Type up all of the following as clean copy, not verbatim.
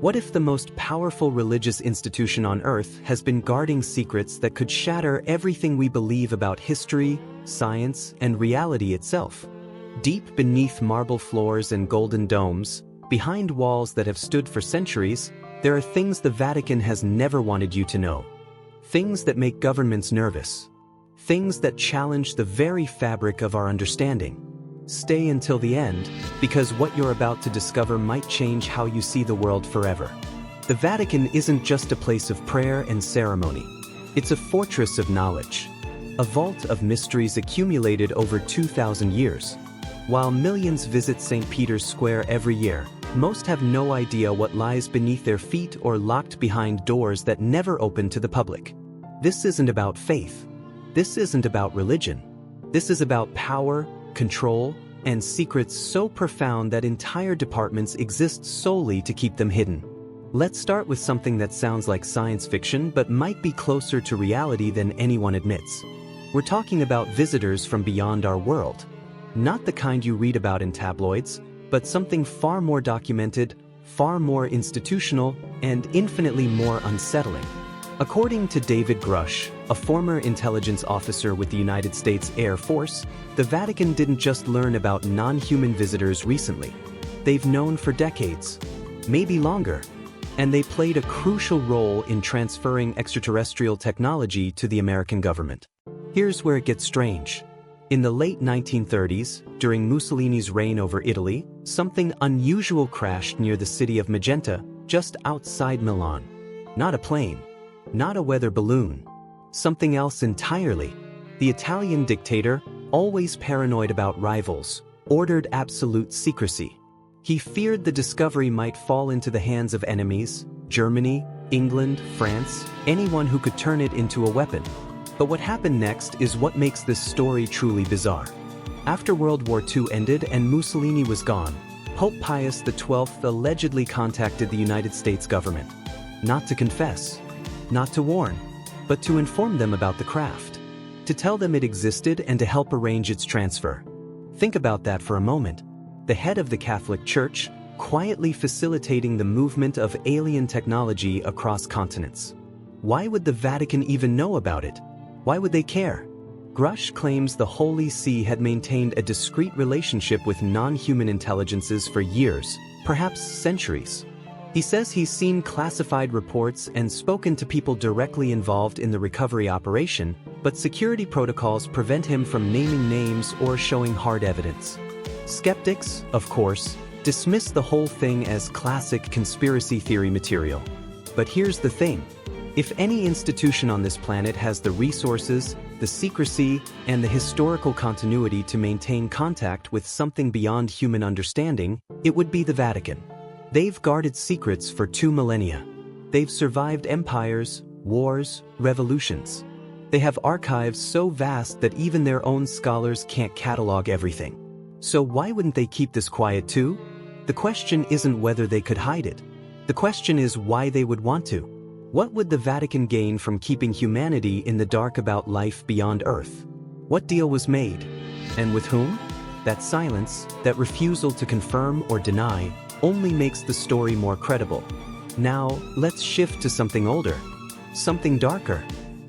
What if the most powerful religious institution on Earth has been guarding secrets that could shatter everything we believe about history, science, and reality itself? Deep beneath marble floors and golden domes, behind walls that have stood for centuries, there are things the Vatican has never wanted you to know. Things that make governments nervous. Things that challenge the very fabric of our understanding. Stay until the end, because what you're about to discover might change how you see the world forever. The Vatican isn't just a place of prayer and ceremony. It's a fortress of knowledge. A vault of mysteries accumulated over 2,000 years. While millions visit St. Peter's Square every year, most have no idea what lies beneath their feet or locked behind doors that never open to the public. This isn't about faith. This isn't about religion. This is about power, control, and secrets so profound that entire departments exist solely to keep them hidden. Let's start with something that sounds like science fiction but might be closer to reality than anyone admits. We're talking about visitors from beyond our world. Not the kind you read about in tabloids, but something far more documented, far more institutional, and infinitely more unsettling. According to David Grush, a former intelligence officer with the United States Air Force, the Vatican didn't just learn about non-human visitors recently. They've known for decades, maybe longer, and they played a crucial role in transferring extraterrestrial technology to the American government. Here's where it gets strange. In the late 1930s, during Mussolini's reign over Italy, something unusual crashed near the city of Magenta, just outside Milan. Not a plane. Not a weather balloon. Something else entirely. The Italian dictator, always paranoid about rivals, ordered absolute secrecy. He feared the discovery might fall into the hands of enemies, Germany, England, France, anyone who could turn it into a weapon. But what happened next is what makes this story truly bizarre. After World War II ended and Mussolini was gone, Pope Pius XII allegedly contacted the United States government. Not to confess. Not to warn, but to inform them about the craft. To tell them it existed and to help arrange its transfer. Think about that for a moment. The head of the Catholic Church, quietly facilitating the movement of alien technology across continents. Why would the Vatican even know about it? Why would they care? Grush claims the Holy See had maintained a discreet relationship with non-human intelligences for years, perhaps centuries. He says he's seen classified reports and spoken to people directly involved in the recovery operation, but security protocols prevent him from naming names or showing hard evidence. Skeptics, of course, dismiss the whole thing as classic conspiracy theory material. But here's the thing. If any institution on this planet has the resources, the secrecy, and the historical continuity to maintain contact with something beyond human understanding, it would be the Vatican. They've guarded secrets for 2 millennia. They've survived empires, wars, revolutions. They have archives so vast that even their own scholars can't catalog everything. So why wouldn't they keep this quiet too? The question isn't whether they could hide it. The question is why they would want to. What would the Vatican gain from keeping humanity in the dark about life beyond Earth? What deal was made? And with whom? That silence, that refusal to confirm or deny, only makes the story more credible. Now, let's shift to something older. Something darker.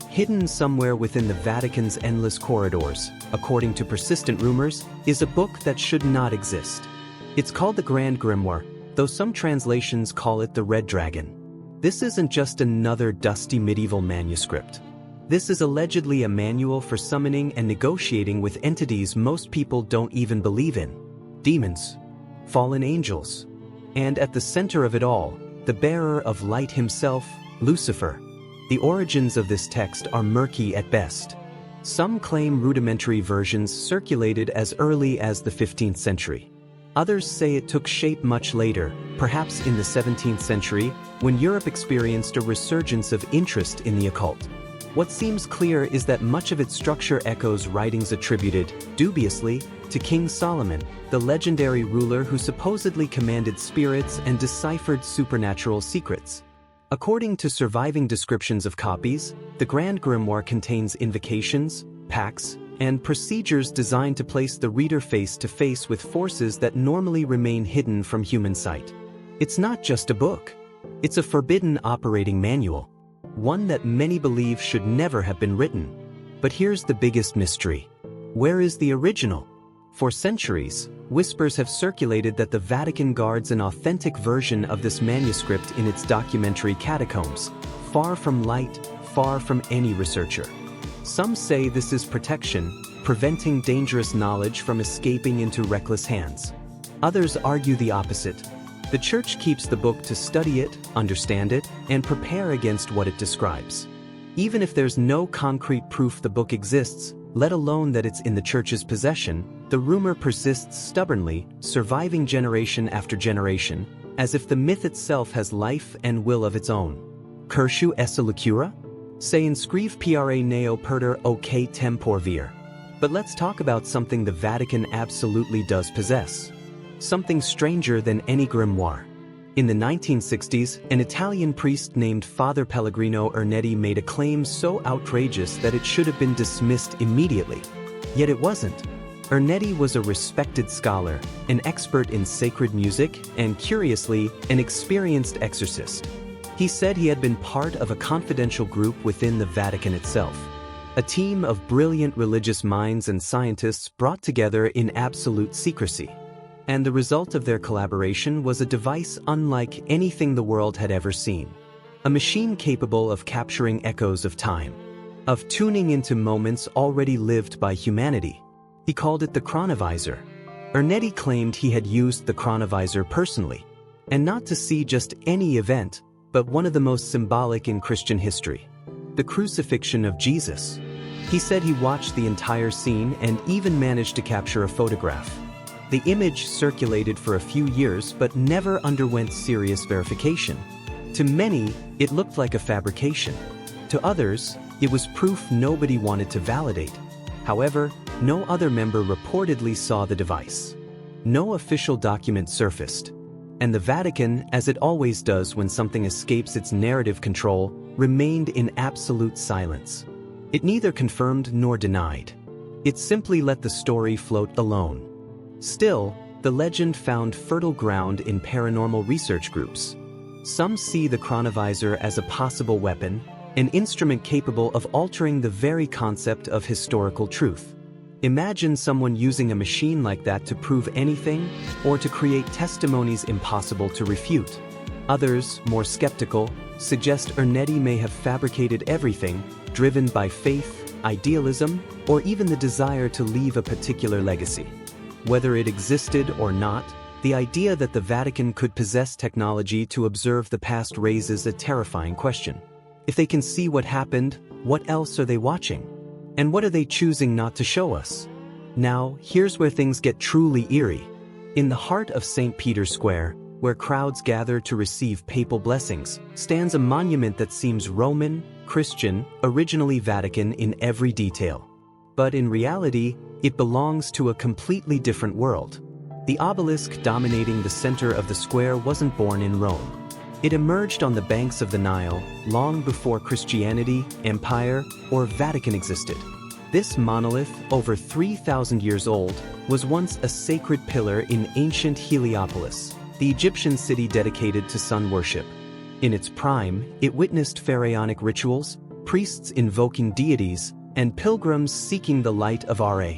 Hidden somewhere within the Vatican's endless corridors, according to persistent rumors, is a book that should not exist. It's called the Grand Grimoire, though some translations call it the Red Dragon. This isn't just another dusty medieval manuscript. This is allegedly a manual for summoning and negotiating with entities most people don't even believe in. Demons. Fallen angels. And at the center of it all, the bearer of light himself, Lucifer. The origins of this text are murky at best. Some claim rudimentary versions circulated as early as the 15th century. Others say it took shape much later, perhaps in the 17th century, when Europe experienced a resurgence of interest in the occult. What seems clear is that much of its structure echoes writings attributed, dubiously, to King Solomon, the legendary ruler who supposedly commanded spirits and deciphered supernatural secrets. According to surviving descriptions of copies, the Grand Grimoire contains invocations, pacts, and procedures designed to place the reader face to face with forces that normally remain hidden from human sight. It's not just a book. It's a forbidden operating manual, one that many believe should never have been written. But here's the biggest mystery. Where is the original? For centuries, whispers have circulated that the Vatican guards an authentic version of this manuscript in its documentary catacombs, far from light, far from any researcher. Some say this is protection, preventing dangerous knowledge from escaping into reckless hands. Others argue the opposite. The Church keeps the book to study it, understand it, and prepare against what it describes. Even if there's no concrete proof the book exists, let alone that it's in the Church's possession, the rumor persists stubbornly, surviving generation after generation, as if the myth itself has life and will of its own. Cursu essa lucura? Se inscrive pra neo perder ok tempor vir. But let's talk about something the Vatican absolutely does possess. Something stranger than any grimoire. In the 1960s, an Italian priest named Father Pellegrino Ernetti made a claim so outrageous that it should have been dismissed immediately. Yet it wasn't. Ernetti was a respected scholar, an expert in sacred music, and curiously, an experienced exorcist. He said he had been part of a confidential group within the Vatican itself. A team of brilliant religious minds and scientists brought together in absolute secrecy. And the result of their collaboration was a device unlike anything the world had ever seen. A machine capable of capturing echoes of time, of tuning into moments already lived by humanity. He called it the chronovisor. Ernetti claimed he had used the chronovisor personally, and not to see just any event, but one of the most symbolic in Christian history, the crucifixion of Jesus. He said he watched the entire scene and even managed to capture a photograph. The image circulated for a few years but never underwent serious verification. To many, it looked like a fabrication. To others, it was proof nobody wanted to validate. However, no other member reportedly saw the device. No official document surfaced. And the Vatican, as it always does when something escapes its narrative control, remained in absolute silence. It neither confirmed nor denied. It simply let the story float alone. Still, the legend found fertile ground in paranormal research groups. Some see the chronovisor as a possible weapon, an instrument capable of altering the very concept of historical truth. Imagine someone using a machine like that to prove anything, or to create testimonies impossible to refute. Others, more skeptical, suggest Ernetti may have fabricated everything, driven by faith, idealism, or even the desire to leave a particular legacy. Whether it existed or not, the idea that the Vatican could possess technology to observe the past raises a terrifying question. If they can see what happened, what else are they watching? And what are they choosing not to show us? Now, here's where things get truly eerie. In the heart of St. Peter's Square, where crowds gather to receive papal blessings, stands a monument that seems Roman, Christian, originally Vatican in every detail. But in reality, it belongs to a completely different world. The obelisk dominating the center of the square wasn't born in Rome. It emerged on the banks of the Nile long before Christianity, empire, or Vatican existed. This monolith, over 3,000 years old, was once a sacred pillar in ancient Heliopolis, the Egyptian city dedicated to sun worship. In its prime, it witnessed pharaonic rituals, priests invoking deities, and pilgrims seeking the light of Ra.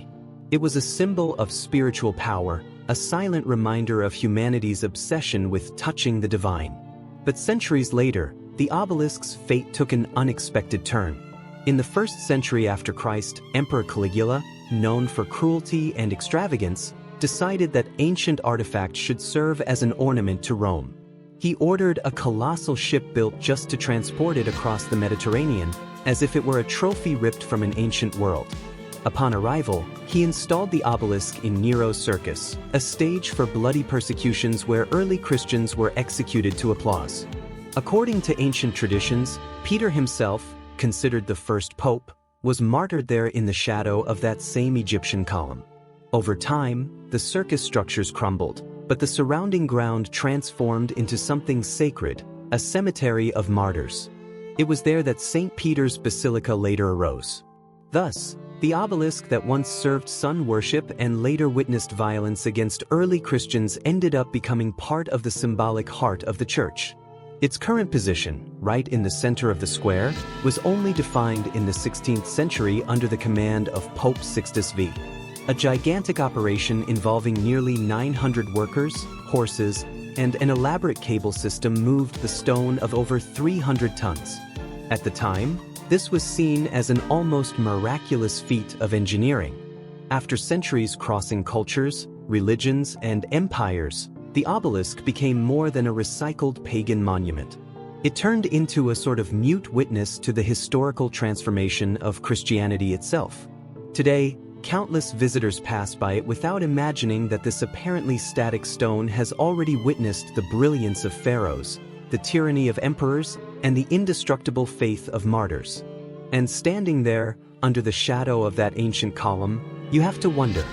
It was a symbol of spiritual power, a silent reminder of humanity's obsession with touching the divine. But centuries later, the obelisk's fate took an unexpected turn. In the 1st century after Christ, Emperor Caligula, known for cruelty and extravagance, decided that ancient artifacts should serve as an ornament to Rome. He ordered a colossal ship built just to transport it across the Mediterranean, as if it were a trophy ripped from an ancient world. Upon arrival, he installed the obelisk in Nero's circus, a stage for bloody persecutions where early Christians were executed to applause. According to ancient traditions, Peter himself, considered the first pope, was martyred there in the shadow of that same Egyptian column. Over time, the circus structures crumbled, but the surrounding ground transformed into something sacred, a cemetery of martyrs. It was there that St. Peter's Basilica later arose. Thus, the obelisk that once served sun worship and later witnessed violence against early Christians ended up becoming part of the symbolic heart of the church. Its current position, right in the center of the square, was only defined in the 16th century under the command of Pope Sixtus V. A gigantic operation involving nearly 900 workers, horses, and an elaborate cable system moved the stone of over 300 tons. At the time, this was seen as an almost miraculous feat of engineering. After centuries crossing cultures, religions, and empires, the obelisk became more than a recycled pagan monument. It turned into a sort of mute witness to the historical transformation of Christianity itself. Today, countless visitors pass by it without imagining that this apparently static stone has already witnessed the brilliance of pharaohs, the tyranny of emperors, and the indestructible faith of martyrs. And standing there, under the shadow of that ancient column, you have to wonder,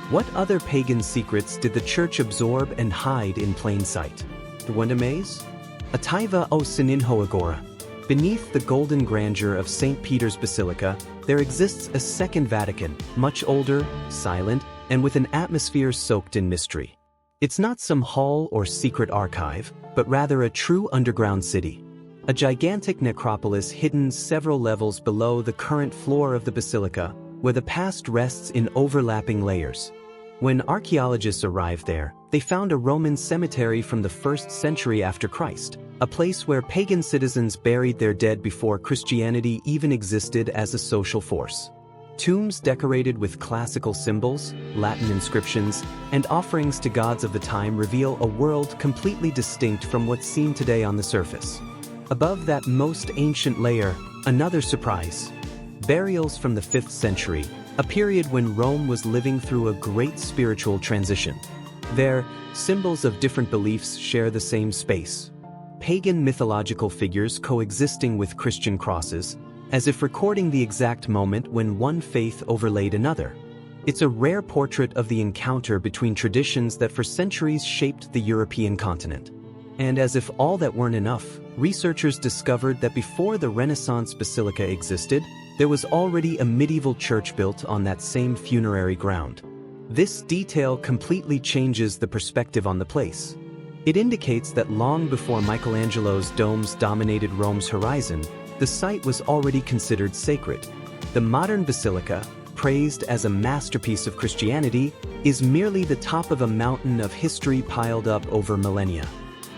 what other pagan secrets did the church absorb and hide in plain sight? The Wonder Maze? Ataiva o Sininho Agora. Beneath the golden grandeur of St. Peter's Basilica, there exists a second Vatican, much older, silent, and with an atmosphere soaked in mystery. It's not some hall or secret archive, but rather a true underground city. A gigantic necropolis hidden several levels below the current floor of the basilica, where the past rests in overlapping layers. When archaeologists arrived there, they found a Roman cemetery from the 1st century after Christ, a place where pagan citizens buried their dead before Christianity even existed as a social force. Tombs decorated with classical symbols, Latin inscriptions, and offerings to gods of the time reveal a world completely distinct from what's seen today on the surface. Above that most ancient layer, another surprise. Burials from the 5th century, a period when Rome was living through a great spiritual transition. There, symbols of different beliefs share the same space. Pagan mythological figures coexisting with Christian crosses, as if recording the exact moment when one faith overlaid another. It's a rare portrait of the encounter between traditions that for centuries shaped the European continent. And as if all that weren't enough, researchers discovered that before the Renaissance basilica existed, there was already a medieval church built on that same funerary ground. This detail completely changes the perspective on the place. It indicates that long before Michelangelo's domes dominated Rome's horizon, the site was already considered sacred. The modern basilica, praised as a masterpiece of Christianity, is merely the top of a mountain of history piled up over millennia.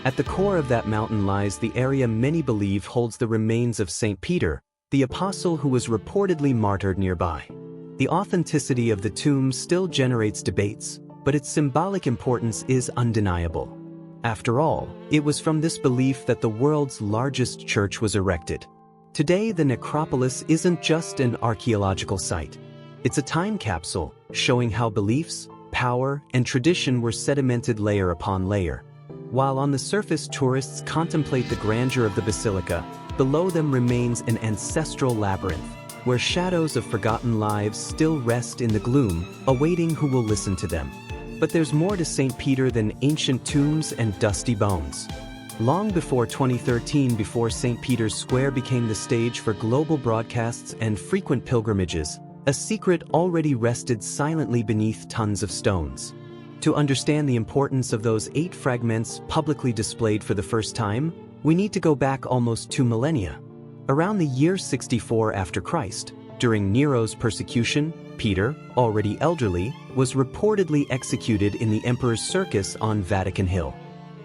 At the core of that mountain lies the area many believe holds the remains of St. Peter, the apostle who was reportedly martyred nearby. The authenticity of the tomb still generates debates, but its symbolic importance is undeniable. After all, it was from this belief that the world's largest church was erected. Today, the necropolis isn't just an archaeological site. It's a time capsule, showing how beliefs, power, and tradition were sedimented layer upon layer. While on the surface tourists contemplate the grandeur of the basilica, below them remains an ancestral labyrinth, where shadows of forgotten lives still rest in the gloom, awaiting who will listen to them. But there's more to St. Peter than ancient tombs and dusty bones. Long before 2013, before St. Peter's Square became the stage for global broadcasts and frequent pilgrimages, a secret already rested silently beneath tons of stones. To understand the importance of those 8 fragments publicly displayed for the first time, we need to go back almost 2 millennia. Around the year 64 after Christ, during Nero's persecution, Peter, already elderly, was reportedly executed in the emperor's circus on Vatican Hill.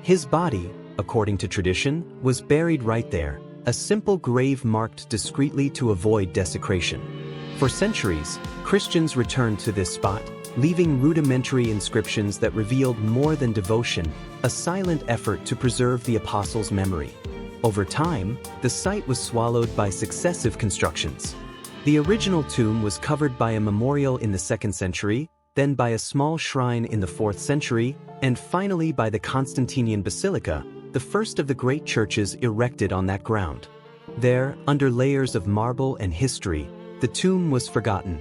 His body, according to tradition, was buried right there, a simple grave marked discreetly to avoid desecration. For centuries, Christians returned to this spot, leaving rudimentary inscriptions that revealed more than devotion, a silent effort to preserve the apostles' memory. Over time, the site was swallowed by successive constructions. The original tomb was covered by a memorial in the 2nd century, then by a small shrine in the 4th century, and finally by the Constantinian Basilica, the first of the great churches erected on that ground. There, under layers of marble and history, the tomb was forgotten.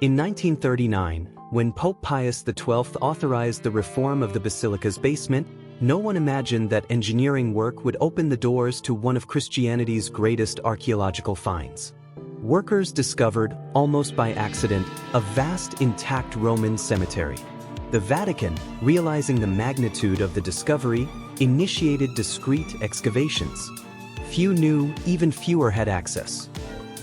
In 1939, when Pope Pius XII authorized the reform of the basilica's basement, no one imagined that engineering work would open the doors to one of Christianity's greatest archaeological finds. Workers discovered, almost by accident, a vast intact Roman cemetery. The Vatican, realizing the magnitude of the discovery, initiated discreet excavations. Few knew, even fewer had access.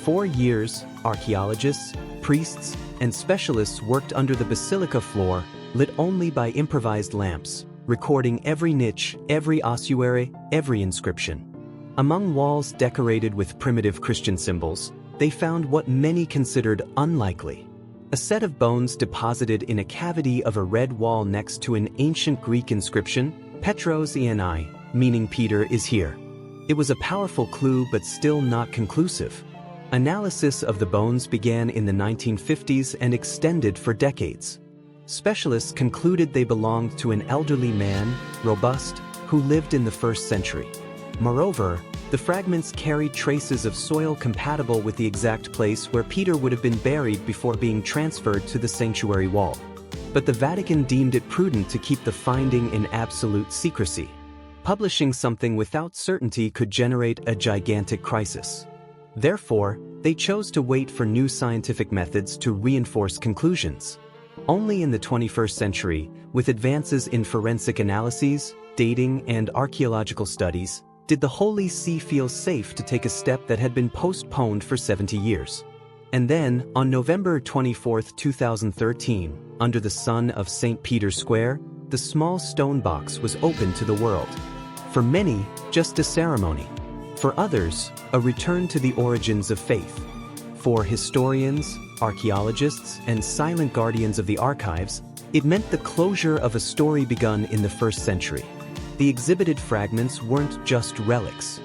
For years, archaeologists, priests, and specialists worked under the basilica floor, lit only by improvised lamps, recording every niche, every ossuary, every inscription. Among walls decorated with primitive Christian symbols, they found what many considered unlikely: a set of bones deposited in a cavity of a red wall next to an ancient Greek inscription, Petros Iani, meaning Peter is here. It was a powerful clue but still not conclusive. Analysis of the bones began in the 1950s and extended for decades. Specialists concluded they belonged to an elderly man, robust, who lived in the 1st century. Moreover, the fragments carried traces of soil compatible with the exact place where Peter would have been buried before being transferred to the sanctuary wall. But the Vatican deemed it prudent to keep the finding in absolute secrecy. Publishing something without certainty could generate a gigantic crisis. Therefore, they chose to wait for new scientific methods to reinforce conclusions. Only in the 21st century, with advances in forensic analyses, dating, and archaeological studies, did the Holy See feel safe to take a step that had been postponed for 70 years. And then, on November 24, 2013, under the sun of St. Peter's Square, the small stone box was opened to the world. For many, just a ceremony. For others, a return to the origins of faith. For historians, archaeologists, and silent guardians of the archives, it meant the closure of a story begun in the 1st century. The exhibited fragments weren't just relics.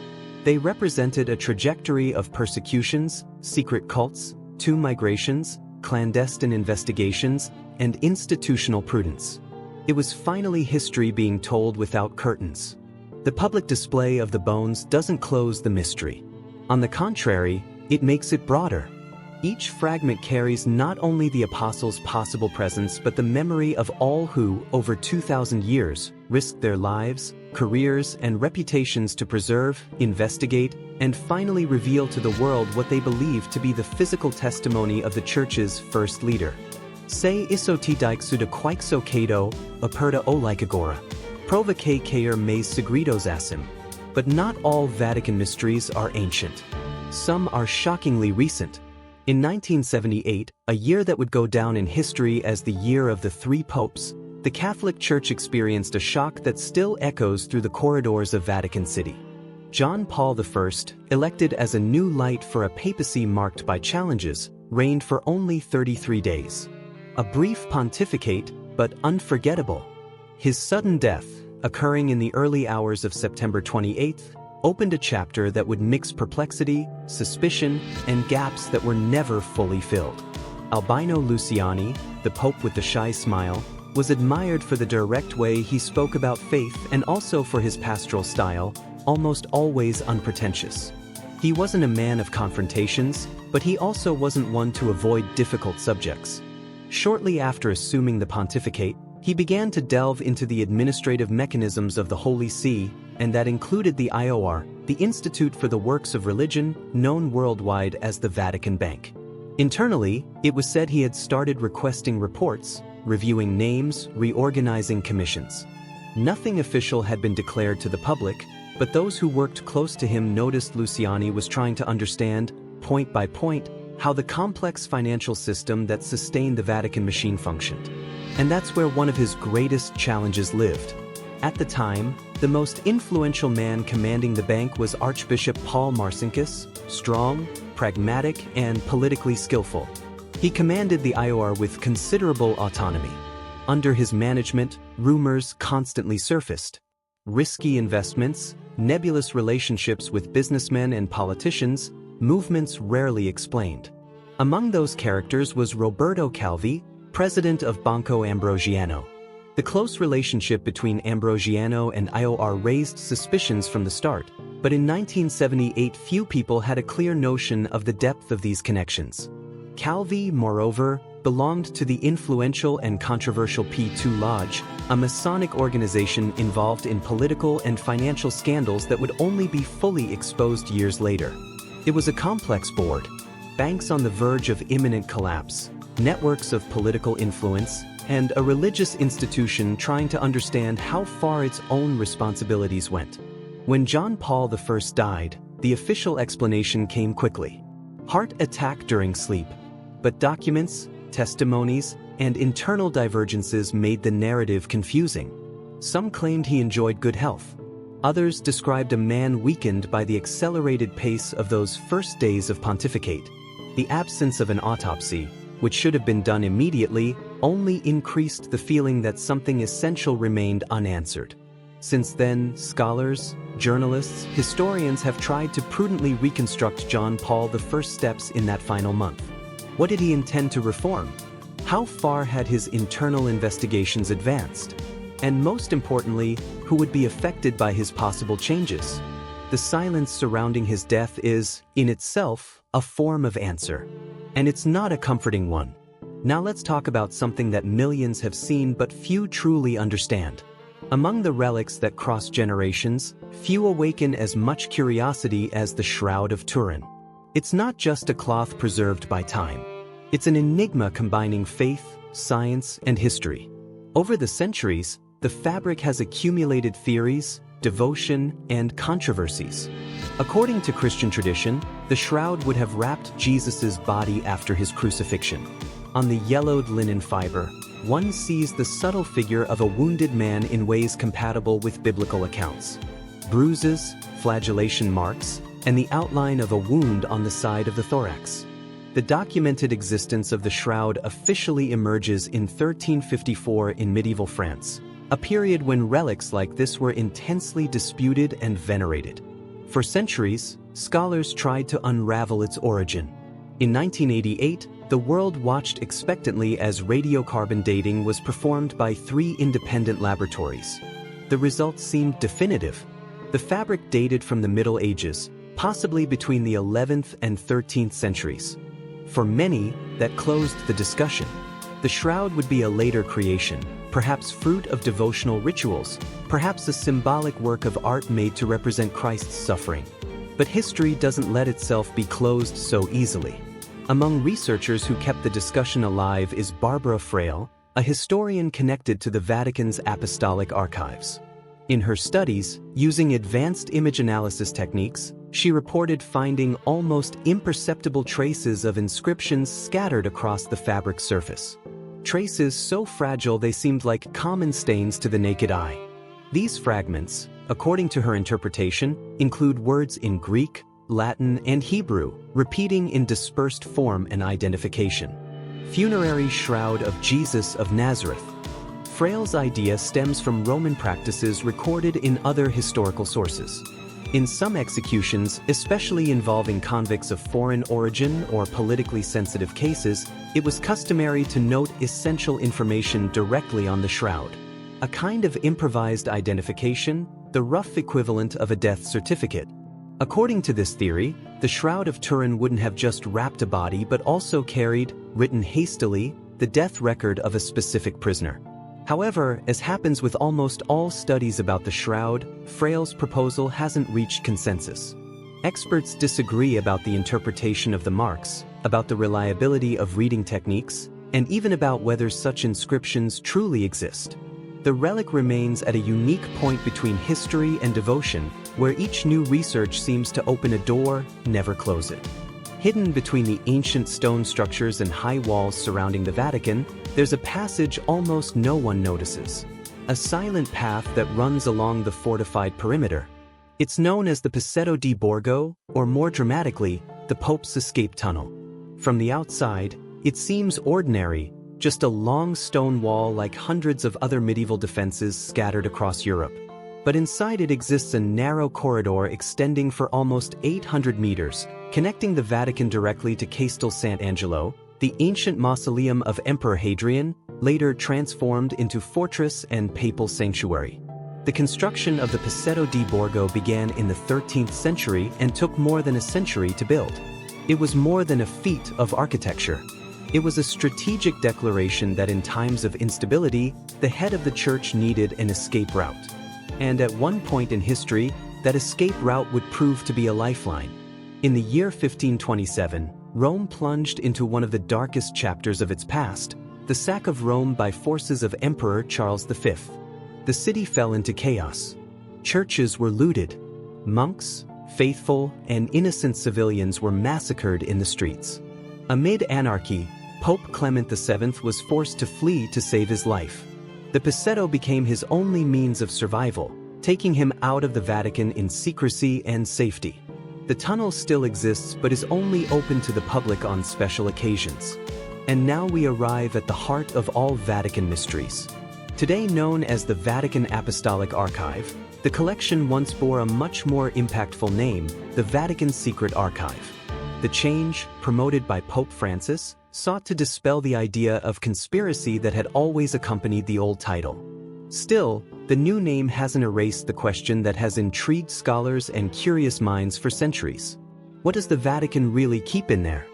They represented a trajectory of persecutions, secret cults, tomb migrations, clandestine investigations, and institutional prudence. It was finally history being told without curtains. The public display of the bones doesn't close the mystery. On the contrary, it makes it broader. Each fragment carries not only the apostles' possible presence but the memory of all who, over 2,000 years, risked their lives, careers, and reputations to preserve, investigate, and finally reveal to the world what they believed to be the physical testimony of the Church's first leader. Se isoti diksuda quixo cato, aperta o lycagora. Provoque caer mes segredos asim. But not all Vatican mysteries are ancient. Some are shockingly recent. In 1978, a year that would go down in history as the year of the 3 popes, the Catholic Church experienced a shock that still echoes through the corridors of Vatican City. John Paul I, elected as a new light for a papacy marked by challenges, reigned for only 33 days. A brief pontificate, but unforgettable. His sudden death, occurring in the early hours of September 28, opened a chapter that would mix perplexity, suspicion, and gaps that were never fully filled. Albino Luciani, the Pope with the shy smile, was admired for the direct way he spoke about faith and also for his pastoral style, almost always unpretentious. He wasn't a man of confrontations, but he also wasn't one to avoid difficult subjects. Shortly after assuming the pontificate, he began to delve into the administrative mechanisms of the Holy See, and that included the IOR, the Institute for the Works of Religion, known worldwide as the Vatican Bank. Internally, it was said he had started requesting reports, reviewing names, reorganizing commissions. Nothing official had been declared to the public, but those who worked close to him noticed Luciani was trying to understand, point by point, how the complex financial system that sustained the Vatican machine functioned. And that's where one of his greatest challenges lived. At the time, the most influential man commanding the bank was Archbishop Paul Marcinkus, strong, pragmatic, and politically skillful. He commanded the IOR with considerable autonomy. Under his management, rumors constantly surfaced. Risky investments, nebulous relationships with businessmen and politicians, movements rarely explained. Among those characters was Roberto Calvi, president of Banco Ambrosiano. The close relationship between Ambrosiano and IOR raised suspicions from the start, but in 1978 few people had a clear notion of the depth of these connections. Calvi, moreover, belonged to the influential and controversial P2 Lodge, a Masonic organization involved in political and financial scandals that would only be fully exposed years later. It was a complex board, banks on the verge of imminent collapse, networks of political influence, and a religious institution trying to understand how far its own responsibilities went. When John Paul I died, the official explanation came quickly. Heart attack during sleep. But documents, testimonies, and internal divergences made the narrative confusing. Some claimed he enjoyed good health. Others described a man weakened by the accelerated pace of those first days of pontificate. The absence of an autopsy, which should have been done immediately, only increased the feeling that something essential remained unanswered. Since then, scholars, journalists, historians have tried to prudently reconstruct John Paul I's steps in that final month. What did he intend to reform? How far had his internal investigations advanced? And most importantly, who would be affected by his possible changes? The silence surrounding his death is, in itself, a form of answer. And it's not a comforting one. Now let's talk about something that millions have seen but few truly understand. Among the relics that cross generations, few awaken as much curiosity as the Shroud of Turin. It's not just a cloth preserved by time. It's an enigma combining faith, science, and history. Over the centuries, the fabric has accumulated theories, devotion, and controversies. According to Christian tradition, the shroud would have wrapped Jesus' body after his crucifixion. On the yellowed linen fiber, one sees the subtle figure of a wounded man in ways compatible with biblical accounts. Bruises, flagellation marks, and the outline of a wound on the side of the thorax. The documented existence of the shroud officially emerges in 1354 in medieval France, a period when relics like this were intensely disputed and venerated. For centuries, scholars tried to unravel its origin. In 1988, the world watched expectantly as radiocarbon dating was performed by 3 independent laboratories. The results seemed definitive. The fabric dated from the Middle Ages, possibly between the 11th and 13th centuries. For many, that closed the discussion. The shroud would be a later creation, perhaps fruit of devotional rituals, perhaps a symbolic work of art made to represent Christ's suffering. But history doesn't let itself be closed so easily. Among researchers who kept the discussion alive is Barbara Frail, a historian connected to the Vatican's apostolic archives. In her studies, using advanced image analysis techniques, she reported finding almost imperceptible traces of inscriptions scattered across the fabric surface. Traces so fragile they seemed like common stains to the naked eye. These fragments, according to her interpretation, include words in Greek, Latin, and Hebrew, repeating in dispersed form and identification. Funerary Shroud of Jesus of Nazareth. Frail's idea stems from Roman practices recorded in other historical sources. In some executions, especially involving convicts of foreign origin or politically sensitive cases, it was customary to note essential information directly on the shroud. A kind of improvised identification, the rough equivalent of a death certificate. According to this theory, the Shroud of Turin wouldn't have just wrapped a body but also carried, written hastily, the death record of a specific prisoner. However, as happens with almost all studies about the shroud, Frail's proposal hasn't reached consensus. Experts disagree about the interpretation of the marks, about the reliability of reading techniques, and even about whether such inscriptions truly exist. The relic remains at a unique point between history and devotion, where each new research seems to open a door, never close it. Hidden between the ancient stone structures and high walls surrounding the Vatican, there's a passage almost no one notices. A silent path that runs along the fortified perimeter. It's known as the Passetto di Borgo, or more dramatically, the Pope's Escape Tunnel. From the outside, it seems ordinary, just a long stone wall like hundreds of other medieval defenses scattered across Europe. But inside it exists a narrow corridor extending for almost 800 meters, connecting the Vatican directly to Castel Sant'Angelo, the ancient mausoleum of Emperor Hadrian, later transformed into fortress and papal sanctuary. The construction of the Passetto di Borgo began in the 13th century and took more than a century to build. It was more than a feat of architecture. It was a strategic declaration that in times of instability, the head of the church needed an escape route. And at one point in history, that escape route would prove to be a lifeline. In the year 1527, Rome plunged into one of the darkest chapters of its past. The sack of Rome by forces of Emperor Charles V. The city fell into chaos. Churches were looted. Monks, faithful, and innocent civilians were massacred in the streets. Amid anarchy, Pope Clement VII was forced to flee to save his life. The Pasetto became his only means of survival, taking him out of the Vatican in secrecy and safety. The tunnel still exists but is only open to the public on special occasions. And now we arrive at the heart of all Vatican mysteries. Today known as the Vatican Apostolic Archive, the collection once bore a much more impactful name, the Vatican Secret Archive. The change, promoted by Pope Francis, sought to dispel the idea of conspiracy that had always accompanied the old title. Still, the new name hasn't erased the question that has intrigued scholars and curious minds for centuries. What does the Vatican really keep in there?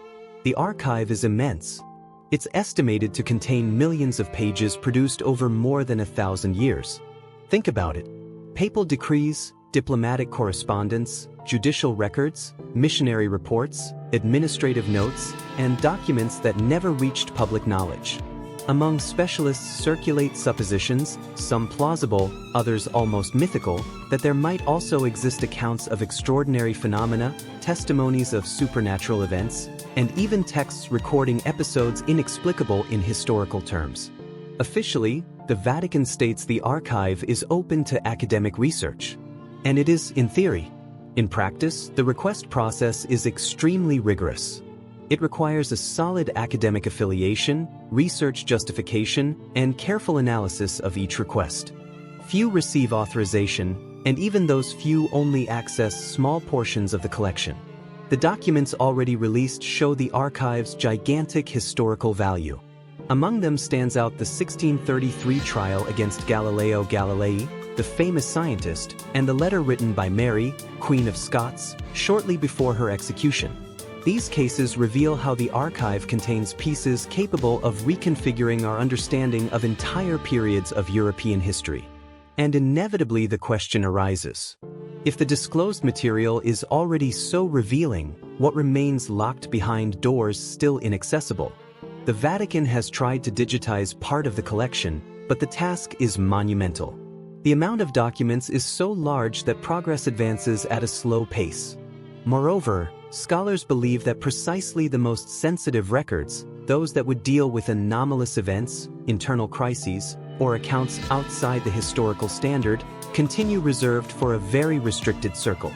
The archive is immense. It's estimated to contain millions of pages produced over more than 1,000 years. Think about it. Papal decrees, diplomatic correspondence, judicial records, missionary reports, administrative notes, and documents that never reached public knowledge. Among specialists circulate suppositions, some plausible, others almost mythical, that there might also exist accounts of extraordinary phenomena, testimonies of supernatural events, and even texts recording episodes inexplicable in historical terms. Officially, the Vatican states the archive is open to academic research. And it is, in theory. In practice, the request process is extremely rigorous. It requires a solid academic affiliation, research justification, and careful analysis of each request. Few receive authorization, and even those few only access small portions of the collection. The documents already released show the archive's gigantic historical value. Among them stands out the 1633 trial against Galileo Galilei, the famous scientist, and the letter written by Mary, Queen of Scots, shortly before her execution. These cases reveal how the archive contains pieces capable of reconfiguring our understanding of entire periods of European history. And inevitably the question arises: if the disclosed material is already so revealing, what remains locked behind doors still inaccessible? The Vatican has tried to digitize part of the collection, but the task is monumental. The amount of documents is so large that progress advances at a slow pace. Moreover, scholars believe that precisely the most sensitive records, those that would deal with anomalous events, internal crises, or accounts outside the historical standard, continue reserved for a very restricted circle.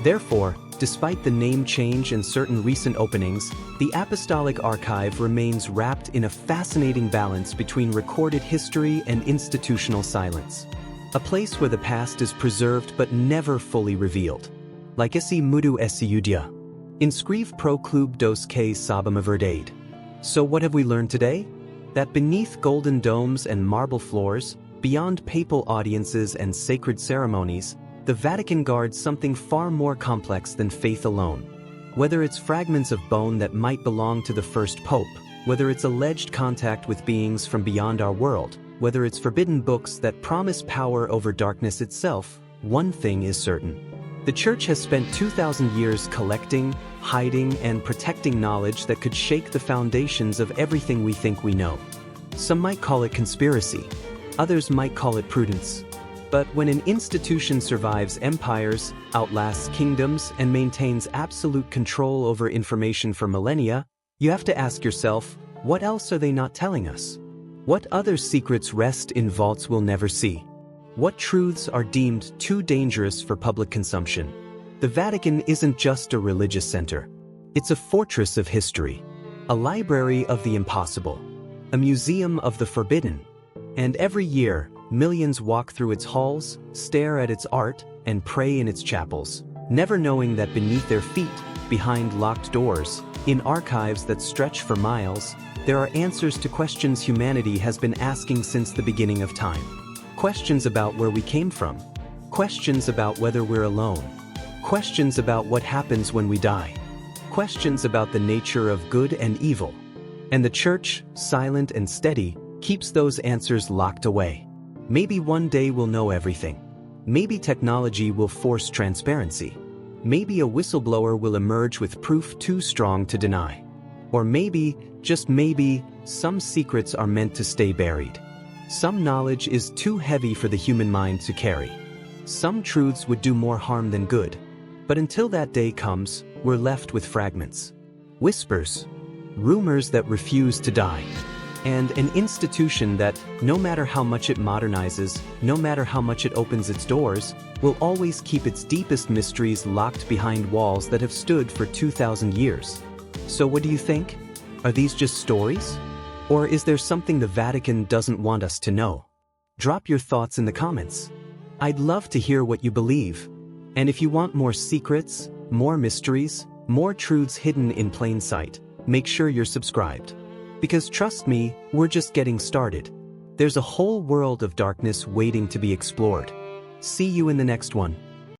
Therefore, despite the name change and certain recent openings, the Apostolic Archive remains wrapped in a fascinating balance between recorded history and institutional silence. A place where the past is preserved but never fully revealed. Like esse mudu essiudia. Inscrive pro clube dos que sabem a verdade. So what have we learned today? That beneath golden domes and marble floors, beyond papal audiences and sacred ceremonies, the Vatican guards something far more complex than faith alone. Whether it's fragments of bone that might belong to the first pope, whether it's alleged contact with beings from beyond our world, whether it's forbidden books that promise power over darkness itself, one thing is certain. The Church has spent 2,000 years collecting, hiding, and protecting knowledge that could shake the foundations of everything we think we know. Some might call it conspiracy. Others might call it prudence. But when an institution survives empires, outlasts kingdoms, and maintains absolute control over information for millennia, you have to ask yourself, what else are they not telling us? What other secrets rest in vaults we'll never see? What truths are deemed too dangerous for public consumption? The Vatican isn't just a religious center. It's a fortress of history, a library of the impossible, a museum of the forbidden. And every year, millions walk through its halls, stare at its art, and pray in its chapels, never knowing that beneath their feet, behind locked doors, in archives that stretch for miles, there are answers to questions humanity has been asking since the beginning of time. Questions about where we came from. Questions about whether we're alone. Questions about what happens when we die. Questions about the nature of good and evil. And the Church, silent and steady, keeps those answers locked away. Maybe one day we'll know everything. Maybe technology will force transparency. Maybe a whistleblower will emerge with proof too strong to deny. Or maybe, just maybe, some secrets are meant to stay buried. Some knowledge is too heavy for the human mind to carry. Some truths would do more harm than good. But until that day comes, we're left with fragments. Whispers. Rumors that refuse to die. And an institution that, no matter how much it modernizes, no matter how much it opens its doors, will always keep its deepest mysteries locked behind walls that have stood for 2,000 years. So what do you think? Are these just stories? Or is there something the Vatican doesn't want us to know? Drop your thoughts in the comments. I'd love to hear what you believe. And if you want more secrets, more mysteries, more truths hidden in plain sight, make sure you're subscribed. Because trust me, we're just getting started. There's a whole world of darkness waiting to be explored. See you in the next one.